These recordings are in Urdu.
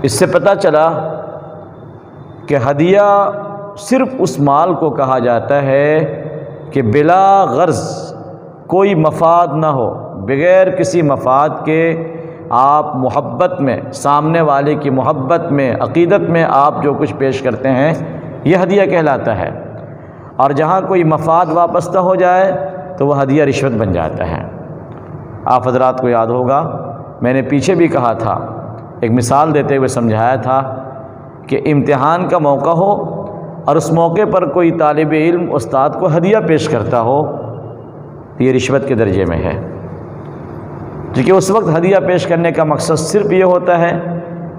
اس سے پتہ چلا کہ ہدیہ صرف اس مال کو کہا جاتا ہے کہ بلا غرض، کوئی مفاد نہ ہو، بغیر کسی مفاد کے آپ محبت میں، سامنے والے کی محبت میں، عقیدت میں آپ جو کچھ پیش کرتے ہیں یہ ہدیہ کہلاتا ہے۔ اور جہاں کوئی مفاد وابستہ ہو جائے تو وہ ہدیہ رشوت بن جاتا ہے۔ آپ حضرات کو یاد ہوگا میں نے پیچھے بھی کہا تھا، ایک مثال دیتے ہوئے سمجھایا تھا کہ امتحان کا موقع ہو اور اس موقع پر کوئی طالب علم استاد کو ہدیہ پیش کرتا ہو تو یہ رشوت کے درجے میں ہے، کیونکہ اس وقت ہدیہ پیش کرنے کا مقصد صرف یہ ہوتا ہے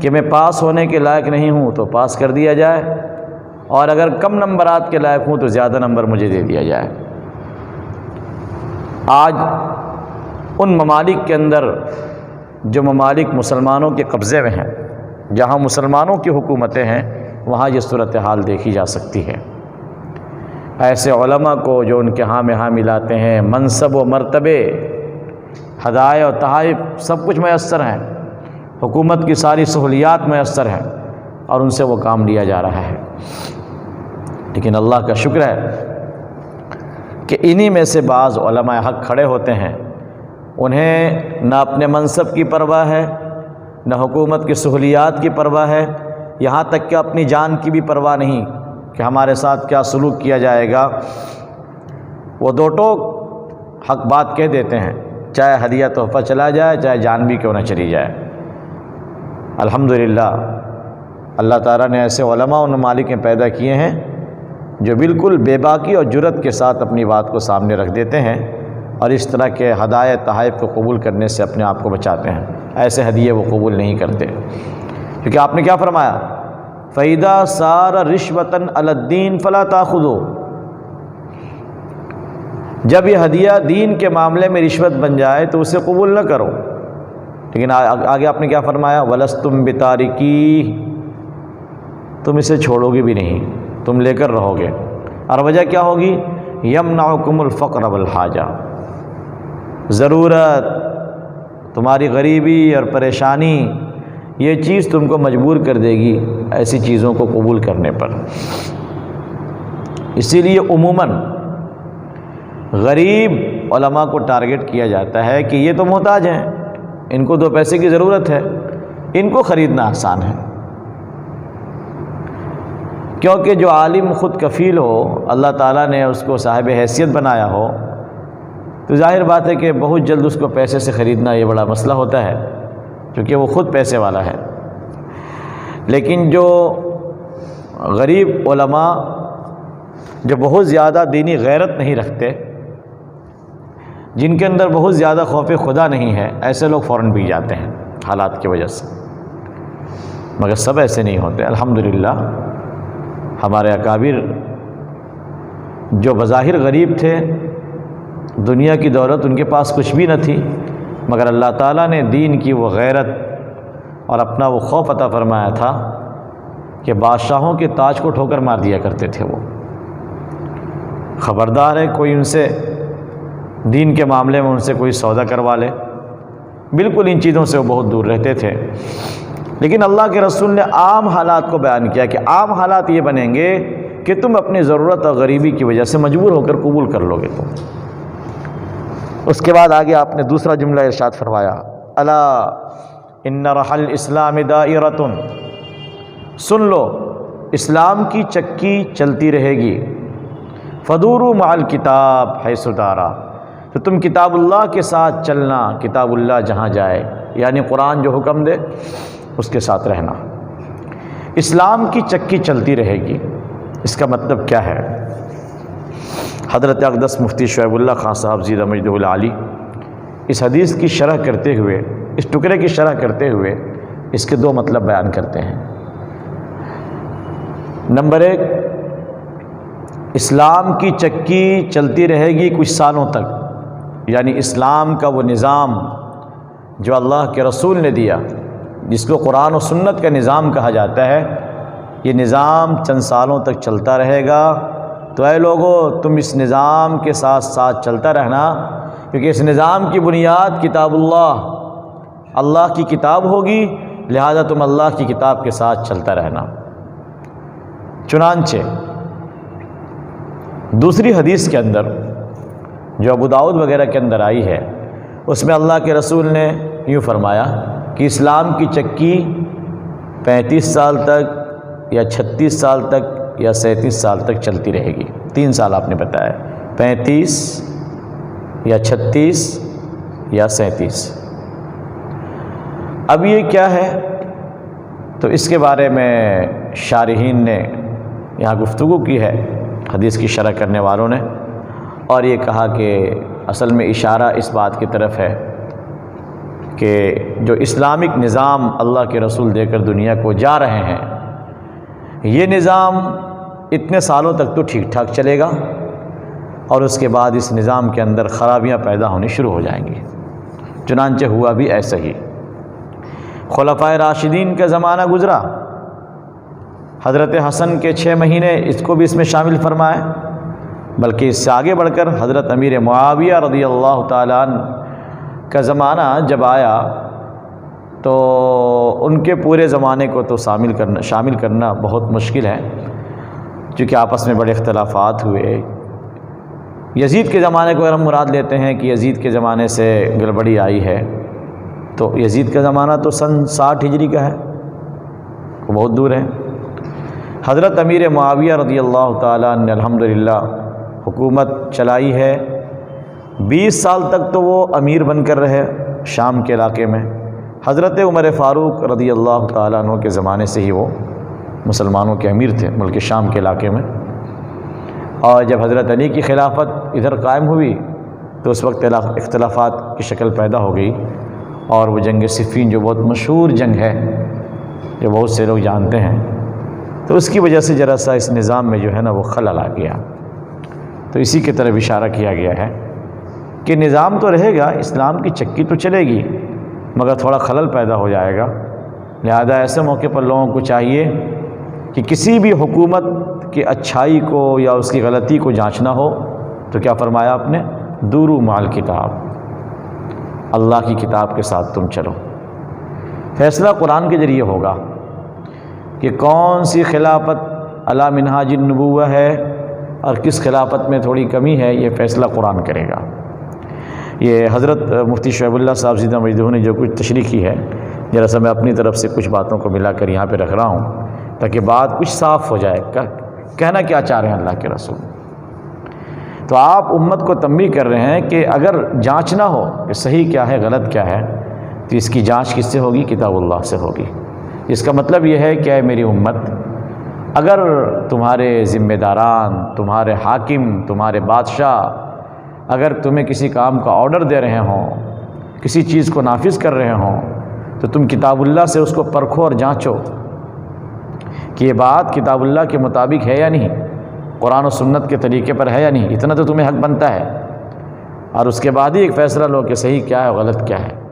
کہ میں پاس ہونے کے لائق نہیں ہوں تو پاس کر دیا جائے، اور اگر کم نمبرات کے لائق ہوں تو زیادہ نمبر مجھے دے دیا جائے۔ آج ان ممالک کے اندر جو ممالک مسلمانوں کے قبضے میں ہیں، جہاں مسلمانوں کی حکومتیں ہیں، وہاں یہ صورتحال دیکھی جا سکتی ہے۔ ایسے علماء کو جو ان کے ہاں میں ہاں ملاتے ہیں، منصب و مرتبے، ہدایہ و تحائف سب کچھ میسر ہیں، حکومت کی ساری سہولیات میسر ہیں، اور ان سے وہ کام لیا جا رہا ہے۔ لیکن اللہ کا شکر ہے کہ انہی میں سے بعض علماء حق کھڑے ہوتے ہیں، انہیں نہ اپنے منصب کی پرواہ ہے، نہ حکومت کی سہولیات کی پرواہ ہے، یہاں تک کہ اپنی جان کی بھی پرواہ نہیں کہ ہمارے ساتھ کیا سلوک کیا جائے گا۔ وہ دو ٹوک حق بات کہہ دیتے ہیں، چاہے ہدیہ تحفہ چلا جائے، چاہے جان بھی کیوں نہ چلی جائے۔ الحمدللہ اللہ تعالیٰ نے ایسے علماء و ممالک پیدا کیے ہیں جو بالکل بے باکی اور جرت کے ساتھ اپنی بات کو سامنے رکھ دیتے ہیں اور اس طرح کے ہدایہ تحائف کو قبول کرنے سے اپنے آپ کو بچاتے ہیں۔ ایسے ہدیے وہ قبول نہیں کرتے، کیونکہ آپ نے کیا فرمایا؟ فَإِذَا صَارَ رِشْوَةً عَلَى الدِّينِ فَلَا تَأْخُذُوا۔ جب یہ ہدیہ دین کے معاملے میں رشوت بن جائے تو اسے قبول نہ کرو۔ لیکن آگے آپ نے کیا فرمایا؟ وَلَسْتُمْ بِتَارِكِيهِ، تم اسے چھوڑو گے بھی نہیں، تم لے کر رہو گے۔ اور وجہ کیا ہوگی؟ یمنعکم الفقر والحاجہ، ضرورت، تمہاری غریبی اور پریشانی، یہ چیز تم کو مجبور کر دے گی ایسی چیزوں کو قبول کرنے پر۔ اسی لیے عموماً غریب علماء کو ٹارگٹ کیا جاتا ہے کہ یہ تو محتاج ہیں، ان کو 2 پیسے کی ضرورت ہے، ان کو خریدنا آسان ہے۔ کیونکہ جو عالم خود کفیل ہو، اللہ تعالیٰ نے اس کو صاحب حیثیت بنایا ہو، تو ظاہر بات ہے کہ بہت جلد اس کو پیسے سے خریدنا یہ بڑا مسئلہ ہوتا ہے، کیونکہ وہ خود پیسے والا ہے۔ لیکن جو غریب علماء جو بہت زیادہ دینی غیرت نہیں رکھتے، جن کے اندر بہت زیادہ خوف خدا نہیں ہے، ایسے لوگ فوراً بک جاتے ہیں حالات کی وجہ سے۔ مگر سب ایسے نہیں ہوتے۔ الحمدللہ ہمارے اکابر جو بظاہر غریب تھے، دنیا کی دولت ان کے پاس کچھ بھی نہ تھی، مگر اللہ تعالیٰ نے دین کی وہ غیرت اور اپنا وہ خوف عطا فرمایا تھا کہ بادشاہوں کے تاج کو ٹھوکر مار دیا کرتے تھے۔ وہ خبردار ہے کوئی ان سے دین کے معاملے میں ان سے کوئی سودا کروا لے، بالکل ان چیزوں سے وہ بہت دور رہتے تھے۔ لیکن اللہ کے رسول نے عام حالات کو بیان کیا کہ عام حالات یہ بنیں گے کہ تم اپنی ضرورت اور غریبی کی وجہ سے مجبور ہو کر قبول کر لو گے تم۔ اس کے بعد آگے آپ نے دوسرا جملہ ارشاد فرمایا، الا ان رحل الاسلام دائرۃ، سن لو اسلام کی چکی چلتی رہے گی، فدوروا مع الکتاب حیث دارا، تو تم کتاب اللہ کے ساتھ چلنا، کتاب اللہ جہاں جائے، یعنی قرآن جو حکم دے اس کے ساتھ رہنا۔ اسلام کی چکی چلتی رہے گی، اس کا مطلب کیا ہے؟ حضرت اقدس مفتی شعیب اللہ خان صاحب زیدہ مجدہ العالی اس حدیث کی شرح کرتے ہوئے، اس ٹکڑے کی شرح کرتے ہوئے اس کے 2 مطلب بیان کرتے ہیں۔ نمبر 1، اسلام کی چکی چلتی رہے گی کچھ سالوں تک، یعنی اسلام کا وہ نظام جو اللہ کے رسول نے دیا، جس کو قرآن و سنت کا نظام کہا جاتا ہے، یہ نظام چند سالوں تک چلتا رہے گا۔ تو اے لوگو، تم اس نظام کے ساتھ ساتھ چلتا رہنا، کیونکہ اس نظام کی بنیاد کتاب اللہ کی کتاب ہوگی، لہذا تم اللہ کی کتاب کے ساتھ چلتا رہنا۔ چنانچہ دوسری حدیث کے اندر جو ابو داؤد وغیرہ کے اندر آئی ہے، اس میں اللہ کے رسول نے یوں فرمایا کہ اسلام کی چکی 35 سال تک یا 36 سال تک یا 37 سال تک چلتی رہے گی۔ 3 سال آپ نے بتایا، 35 یا 36 یا 37۔ اب یہ کیا ہے؟ تو اس کے بارے میں شارحین نے یہاں گفتگو کی ہے، حدیث کی شرح کرنے والوں نے، اور یہ کہا کہ اصل میں اشارہ اس بات کی طرف ہے کہ جو اسلامک نظام اللہ کے رسول دے کر دنیا کو جا رہے ہیں، یہ نظام اتنے سالوں تک تو ٹھیک ٹھاک چلے گا، اور اس کے بعد اس نظام کے اندر خرابیاں پیدا ہونی شروع ہو جائیں گی۔ چنانچہ ہوا بھی ایسا ہی۔ خلفائے راشدین کا زمانہ گزرا، حضرت حسن کے 6 مہینے اس کو بھی اس میں شامل فرمائے، بلکہ اس سے آگے بڑھ کر حضرت امیر معاویہ رضی اللہ تعالیٰ عنہ کا زمانہ جب آیا تو ان کے پورے زمانے کو تو شامل کرنا بہت مشکل ہے، چونکہ آپس میں بڑے اختلافات ہوئے۔ یزید کے زمانے کو اگر ہم مراد لیتے ہیں کہ یزید کے زمانے سے گڑبڑی آئی ہے، تو یزید کا زمانہ تو سن 60 ہجری کا ہے، وہ بہت دور ہے۔ حضرت امیر معاویہ رضی اللہ تعالیٰ عنہ نے الحمدللہ حکومت چلائی ہے، 20 سال تک تو وہ امیر بن کر رہے شام کے علاقے میں۔ حضرت عمر فاروق رضی اللہ تعالیٰ عنہ کے زمانے سے ہی وہ مسلمانوں کے امیر تھے ملک شام کے علاقے میں، اور جب حضرت علی کی خلافت ادھر قائم ہوئی تو اس وقت اختلافات کی شکل پیدا ہو گئی، اور وہ جنگ صفین جو بہت مشہور جنگ ہے، جو بہت سے لوگ جانتے ہیں، تو اس کی وجہ سے ذرا سا اس نظام میں جو ہے نا وہ خلل آ گیا۔ تو اسی کی طرف اشارہ کیا گیا ہے کہ نظام تو رہے گا، اسلام کی چکی تو چلے گی، مگر تھوڑا خلل پیدا ہو جائے گا۔ لہذا ایسے موقع پر لوگوں کو چاہیے کہ کسی بھی حکومت کی اچھائی کو یا اس کی غلطی کو جانچنا ہو تو کیا فرمایا آپ نے؟ دورو مال کتاب، اللہ کی کتاب کے ساتھ تم چلو۔ فیصلہ قرآن کے ذریعے ہوگا کہ کون سی خلافت علی منہاج النبوہ ہے اور کس خلافت میں تھوڑی کمی ہے، یہ فیصلہ قرآن کرے گا۔ یہ حضرت مفتی شعیب اللہ صاحب زیدہ مجدہ نے جو کچھ تشریح کی ہے، ذرا سا میں اپنی طرف سے کچھ باتوں کو ملا کر یہاں پہ رکھ رہا ہوں تاکہ بات کچھ صاف ہو جائے، کہنا کیا چاہ رہے ہیں اللہ کے رسول۔ تو آپ امت کو تنبیہ کر رہے ہیں کہ اگر جانچنا ہو کہ صحیح کیا ہے غلط کیا ہے، تو اس کی جانچ کس سے ہوگی؟ کتاب اللہ سے ہوگی۔ اس کا مطلب یہ ہے کہ اے میری امت، اگر تمہارے ذمہ داران، تمہارے حاکم، تمہارے بادشاہ اگر تمہیں کسی کام کا آرڈر دے رہے ہوں، کسی چیز کو نافذ کر رہے ہوں، تو تم کتاب اللہ سے اس کو پرکھو اور جانچو کہ یہ بات کتاب اللہ کے مطابق ہے یا نہیں، قرآن و سنت کے طریقے پر ہے یا نہیں۔ اتنا تو تمہیں حق بنتا ہے، اور اس کے بعد ہی ایک فیصلہ لو کہ صحیح کیا ہے غلط کیا ہے۔